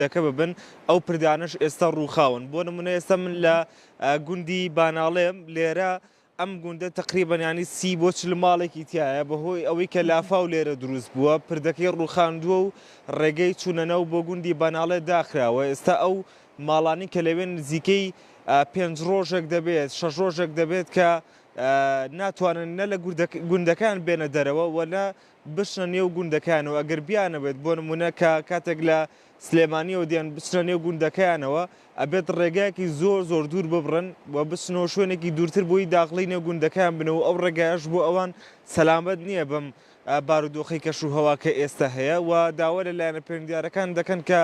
دەکە ببن ئەو پردانش ئێستا ڕووخاون بۆ نمونە ئێستا من لە گوندی باناڵێم لێرە ئەم گوندە تقریبان ینی 30 بۆ 40 ماڵێکی تایە بەهۆی ئەوەی کە لافاو لێرە دروست بووە پردەکەی ڕووخاندووە و ڕێگەی چوونەنەو بۆ گوندی باناڵێ داخراوە ئێستا ئەو ماڵانی کە لەوێن نزیکەی 5 ڕۆژێک دەبێت 6 ڕۆژێک دەبێت کە ناتوانن نە لە گوندەکان بێنە دەرەوە وەلا بچنە نێو گوندەکانەوە ئەگەر بیانەبێت بۆ نمونە کە کاتێک لە سلێمانیەوە دیان بچنە نێو گوندەکانەوە ئەبێت ڕێگایەکی زۆر دوور ببڕن و بچنەوە شوێنێکی دوورتر بۆی داخڵی نێو گوندەکان بنەوە ئەو ڕێگایش بۆ ئەوان سەلامەت نییە بەم بارودۆخی کەش و هەوا کە ئێستا هەیە و داوا لە لایەنە پەیوەندیارەکان دەکەن کە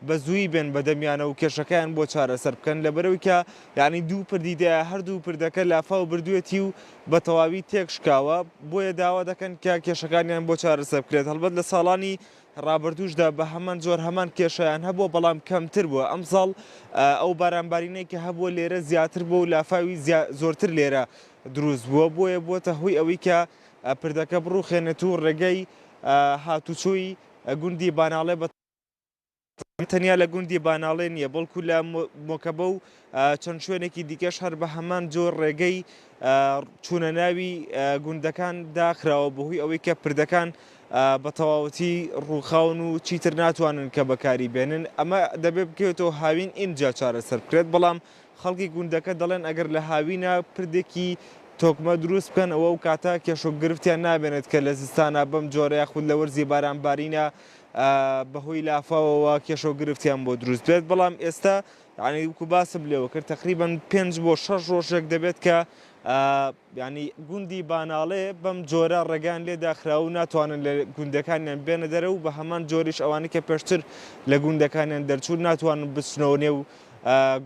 بە زووی بێن بەدەمیانە و کێشەکان بۆ چارەسەر بکەن لەبەرەوەی کە یعنی دوو پردیدە هەردوو پردەکە لافاو بردوێتی و بە تەواوی تێک شکاوە بۆیە داوا دەکەن کە کێشەکانیان بۆ چارەسەر بکرێت هەڵبەت لە ساڵانی ڕابردوشدا بە هەمان جۆر هەمان کێشیان هەبووە بەڵام کەمتر بووە ئەمساڵ ئەو بارانبارینەی کە هەبووە لێرە زیاتر بوو و لافاوی زۆرتر لێرە دروست بووە بۆیە بۆتە هۆی ئەوەی کە پردەکە بڕوخێنێت و ڕێگەی هاتوچۆی گوندی باناڵێ بە تەنیا لە گوندی باناڵێ نییە بەڵکو لە مۆکەبە و چەند شوێنێکی دیکەش هەر بە هەمان جۆر ڕێگەی چوونە ناوی گوندەکان داخراوە بەهۆی ئەوەی کە پردەکان بە تەواوەتی ڕووخاون و چیتر ناتوانن کە بەکاری بێنن ئەمە دەبێت بکەوێتەوە هاوین اینجا چارەسەر بکرێت بەڵام خەڵکی گوندەکە دەڵێن ئەگەر لە هاوینە پردێکی تۆکمە دروست بکەن ئەوە و کاتا کێشۆ گرفتیان نابێنێت کە لە زستانە بەم جۆرەیە خود لە وەرزی بارانبارینە بەهۆی لافاوەوە کێشۆ گرفتیان بۆ دروست بێت بەڵام ئێستا ینی وکو باسم لێوە کرد تقریبان 5 بۆ 6 ڕۆژێک دەبێت کە ینی گوندی باناڵێ بەم جۆرە ڕێگان لێ داخرا و ناتوانن لە گوندەکانیان بێنە دەرە و بە هەمان جۆریش ئەوانی کە پێشتر لە گوندەکانیان دەرچوو ناتوانن بچنەوە نێو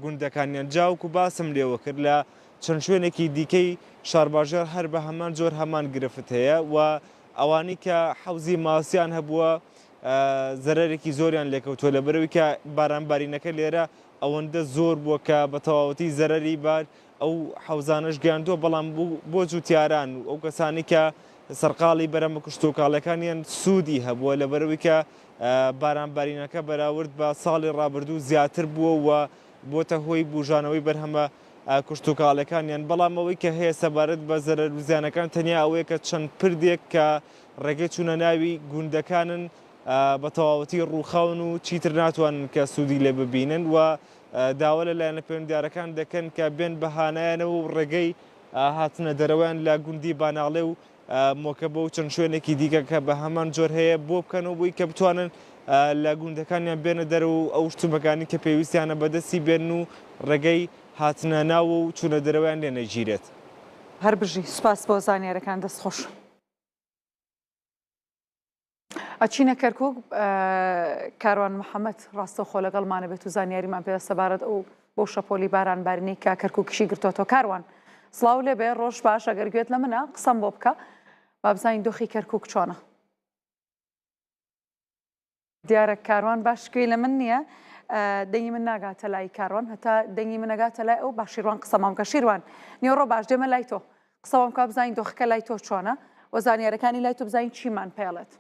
گوندەکانیان جاوکو باسم لێوە کرد لە چەند شوێنێکی دیکەی شارباژێر هەر بە هەمان جۆر هەمان گرفت هەیە و ئەوانی کە حەوزی ماسییان هەبووە زەرێکی زۆریان لێکەوتووە لەبەرەوەی کە بارانبارینەکە لێرە ئەوەندە زۆر بووە کە بە تەواوەتی زەرەری بار ئەو حەوزانش گەاندووە بەڵام بۆ جوتیاران و ئەو کەسانی کە سەرقاڵی بەرەمە کشتتوکاڵەکانیان سوودی هەبووە لەبەرەوەی کە بارانبارینەکە بەراورد بە ساڵی ڕابردوو زیاتر بووە و بۆتە هۆی بژانەوەی بەرهەمە کشتتوکاڵەکانیان بەڵام ئەوەی کە هەیە سەبارەت بە زەرەر وزیانەکان تەنیا ئەوەیە کە چەند پردێک کە ڕێگەی چوونە ناوی گوندەکانن بە تەواوەتی ڕووخاون و چیتر ناتوانن کە سوودی لێ ببینن و داوا لە لایەنە پەیوەندیارەکان دەکەن کە بێن بەهانایانەوە و ڕێگەی هاتنە دەرەوەیان لە گوندی باناڵێ و مۆکەبە و چەند شوێنێکی دیکە کە بە هەمان جۆر هەیە بۆ بکەنەوە بووی کە بتوانن لە گوندەکانیان بێنە دەرەوە و ئەو شتومەکانی کە پێویستیانە بەدەستی بێن و ڕێگەی هاتنە ناوە و چوونە دەرەوەیان لێ نەگیرێت. هەر بژی سوپاس بۆ زانیارەکان دەستخۆش. ئەچینە کەرکووک کاروان محەممەد ڕاستەوخۆ لەگەڵمانە بێت و زانیاریمان پێ سەبارەت ئەو بۆ شەپۆلی بارانبارینەی کە کەرکووکیشی گرتوۆتەوە کاروان سڵاو لێبێ ڕۆژ باش ئەگەر گوێت لە منە قسەم بۆ بکە با بزانین دۆخی کەرکووک چۆنە. دیارە کاروان باشگوێی لە من نییە دەنگی من ناگاتە لای کاروان هەتا دەنگی من نەگاتە لای ئەو باشیروان قسەمام کە شیروان نیۆڕۆ باش دێمە لای تۆ قسەوام کا بزانین دۆخەکە لای تۆ چۆنە و زانیارەکانی لای تۆ بزانین چیمان پێڵێت.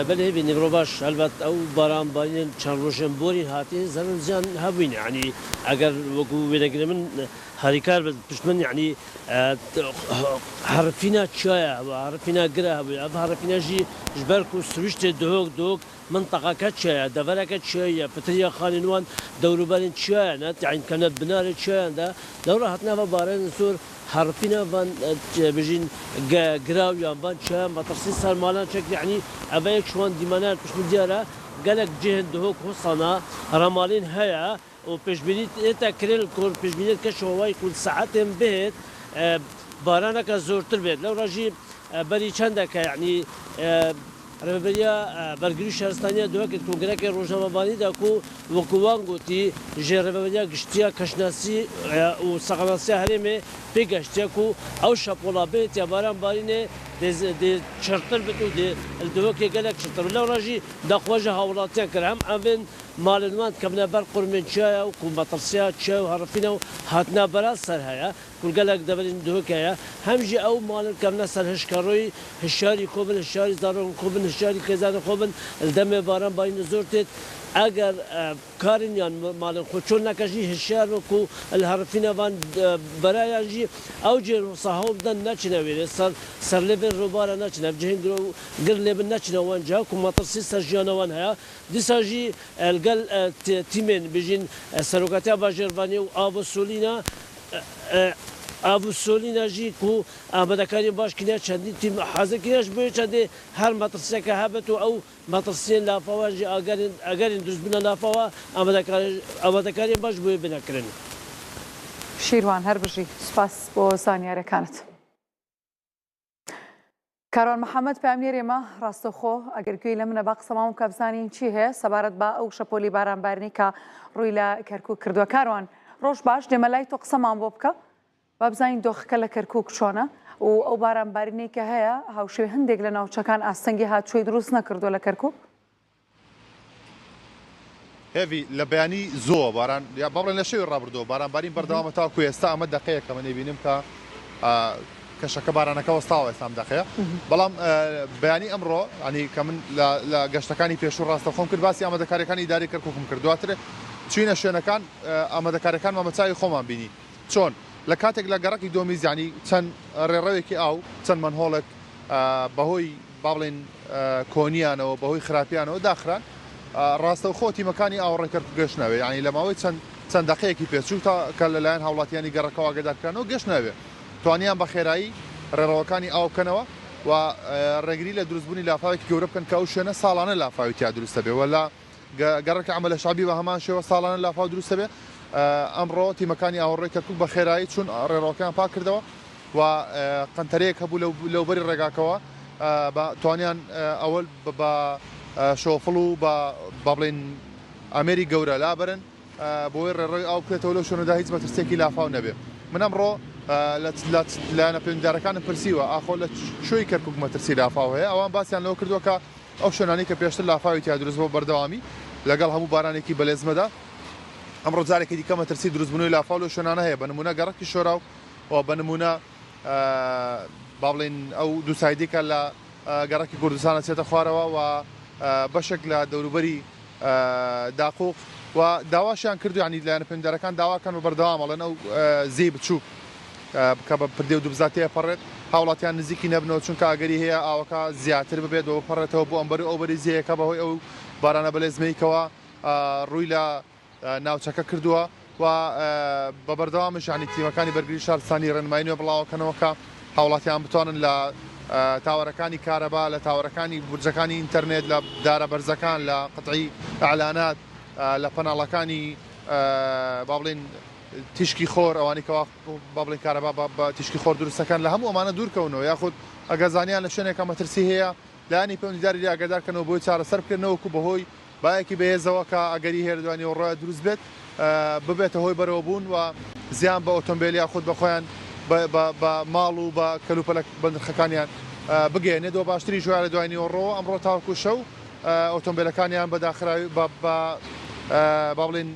بەێ بینی ڕۆ باش هەلبەت ئەو بارانبارین چەند ڕۆژێن بۆری هاتی زەرنجیان هەبووین ینی ئەگەر وەکو وێنەگرە من هەریکار پشتمن یعنی هەرفینە چایە هەرفینە گرە هەبووی ئەف هەرفینەژی ژبەرک و سروشتێ دۆک منطقەکە چایە دەڤەرەکە چایە پتریە خانینوان دەوروبەرین چایە نەت یعنی کەنەت بنارێت چایەندا لەوڕە هاتنەوە بارێن زۆر هەرفینە بان بژین گراویان بان چایان بە تەخصیص سەرمالان چەک یعنی ئەڤەیەک شوان دیمانات پشتمن دیارە گەلک جێهن دهۆک هۆسانە ڕەمالین هەیە و پێشبینیت ئێتا کرێن کۆن پێشبینێت کە شەوای کول سەعاتێن بێت بارانەکە زۆرتر بێت لەو ڕژی بەری چەندەکە یعنی ڕێبەریە بەرگری شارستانیە دووەکرد کۆنگرەکە ڕۆژنامەبانیدا و وەکووان گوتی ژێڕێبەریە گشتیە کەشناسی و سەقەناسیە هەرێمێ پێگەشتێک و ئەو شەپۆڵا بێت یا بارانبارینێ چرتر بێت و دووەکێ گەلێک چرتر لەو ڕژی دەخواژە هاوڵاتیان کرد هەم ئەڤێن مالنوان كمنا بر قرمن شايا وكوماترسيات شاي وهرفينا هاتنا برا سر هيا كل قالك دبلين دوك هيا همجي او مال كمنا سر هشكروي هشاري خوبن هشاري زارون خوبن هشاري كزان خوبن الدم باران باين زورتت اگر کارین یان مال خوچون نکشی هشیار کو الحرفینا وان برای جی او جی صاحب دن نچنه ویره سر لبن روبارا نچنه جهین گر لبن نچنه وان جا کو مطرسی سرجیان وان هیا دیساجی الگل تیمن بجین سروکاتی باجروانی و آب سولینا Avussolina jî ku amadekarên baş kine çendî tîm hazekîne ji bo çendê her matrasiyeke hebet û ew matrasiyên lafawan jî egerên duzbûna lafawa amadekarên baş boyê binekirin. شیروان هەربژی سوپاس بۆ زانیاریەکانت. کاروان محەممەد پامێری ئێمە ڕاستەخۆ ئەگەر گوێی لە منە با قسەماوم کە بزانین چی هەیە سەبارەت بە ئەو شەپۆلی بارانبارنی کە ڕووی لە کەرکووک کردووە. کاروان ڕۆژ باش دێمە لای تۆ قسەمان بۆ بکە با بزانین دۆخەکە لە کەرکووک چۆنە و ئەو بارانبارینەی کە هەیە هاوشێوە هەندێک لە ناوچەکان ئاستەنگی هاتووی دروست نەکردووە لە کەرکووک. هێوی لە بەیانی زۆر باران یا بەڵێن لە شەوی ڕابردۆ بارانبارین بەردەوامە تاکو ئێستا ئەمە دەقەیەکە من بینیم کە کەشەکە بارانەکە وەستاوە ئێستام دەقەیە بەڵام بەیانی ئەمڕۆ ینی کە من لە گەشتەکانی پێشوو ڕاستەخۆم کرد باسی ئامادەکاریەکانی ئیداری کەرکووکم کرد دواتر چوینە شوێنەکان ئامادەکاریەکان مەمەچاوی خۆمان بینی چۆن لە کاتێک لە گەڕەکی دۆمیز ینی چەند ڕێڕەوێکی ئاو چەند منهۆڵێک بەهۆی با بڵێن کۆنیانەوە بەهۆی خراپیانەوە داخران ڕاستەوخۆ تیمەکانی ئاوەڕێکرد گەشتنەوێ ینی لە ماوەی چەند دەقەیەکی پێچوو تا کە لەلایەن هاوڵاتیانی گەڕەکەەوە ئاگادارکرانەوە گەشتنەوێ توانیان بە خێرایی ڕێڕەوەکانی ئاو بکەنەوە و ڕێگری لە دروستبوونی لافاوێکی گەورە بکەن کە ئەو شوێنە ساڵانە لافاوی تیا دروستە بێ وەلا گەڕەکە عەمەلە شابی بە هەمان شێوە ساڵانە لافاو دروستە بێ ئەمڕۆ تیمەکانی ئاوەڕێی کەرکووک بە خێرایی چون ڕێڕەوەکان پاک کردەوە و قەنتەرەیەک هەبوو لەوبەری ڕێگاکەوە توانیان ئەوەل بە شۆفڵ و بە بڵێن ئەمێری گەورە لابرن بۆی ڕێڕۆی ئاو بکرێتەوە لەو شوێنەدا هیچ مەترسێکی لافاو نەبێ من ئەمڕۆ لایەنە پەیوەندیدارەکانم پرسیوە ئاخۆ لە شوێی کەرکووک مەترسی لافاو هەیە ئەوان باسییان لەوە کردووە کە ئەو شوێنانی کە پێشتر لافاوی تیا دروست بۆ بەردەوامی لەگەڵ هەموو بارانێکی بەلێزمەدا ئەمڕۆ جارێکی دیکە مەترسی دروستبوونی لافاو لەو شوێنانە هەیە بە نمونە گەڕەکی شۆراو و بە نمونە با بڵێن ئەو دووسایدێکە لە گەڕەکی کوردستانە چێتە خوارەوە و بەشێک لە دەوروبەری داقوق و داواشیان کردو ینی لایەنە پەیوەندیدارەکان داواکەن بە بەردەوامەڵێن ئەو زێی بچووک کە بە پردێ و دووبزاتەیە پەڕێت هاوڵاتیان نزیکی نەبنەوە چونکە ئاگەری هەیە ئاوەکە زیاتر ببێت و پەڕێتەوە بۆ ئەمبەر ئەوبەری زیەکە بەهۆی ئەو بارانە بەلێزمەیەکەوە ڕووی لە ناوچەکە کردووە و بە بەردەوامش ینی تیمەکانی بەرگری شارستانی ڕێنماینیوە بڵاوەکەنەوە کە هاوڵاتیان بتوانن لە تاوەرەکانی کارەبا لە تاوەرەکانی بورجەکانی ئینتەرنێت لە دارە بەرزەکان لە قەتعی ئەعلانات لە پەناڵەکانی با بڵێن تیشکی خۆر ئەوانی کەوا با بڵێن کارەبا بە تیشکی خۆر دروستەکان لە هەموو ئەمانە دوورکەونەوە یاخود ئەگەزانیان لە شوێنێکە مەترسی هەیە لایانی پەیوەندیداری ئاگادارکەنەوە بۆی چارەسەر بکردنەوەکو بەهۆی باەکی بەهێزەوە کە ئەگەری هێردوانی و ڕۆیە دروست بێت ببێتە هۆی بەرەوە بوون و زیان بە ئۆتۆمبیل یاخود بە خۆیان بە ماڵ و بە کەلوپەلە بەندرخەکانیان بگەێنێت و باشتری ژوارە دوانی ئۆڕۆ ئەمڕۆ تاوەکو شەو ئۆتۆمبیلەکانیان بەداخراوی با بڵێن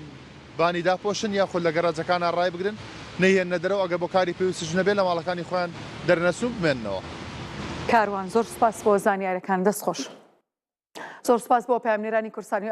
بانی داپۆشن یاخود لە گەراجەکانە ڕای بگرن نەیهێنە دەرەوە ئەگە بۆ کاری پێویستیش نەبێت لە ماڵەکانی خۆیان دەرنەسوو بمێننەوە. کاروان زۆر سوپاس بۆ زانیاریەکان دەستخۆش. زۆر سوپاس بۆ پامێرانی کورسانی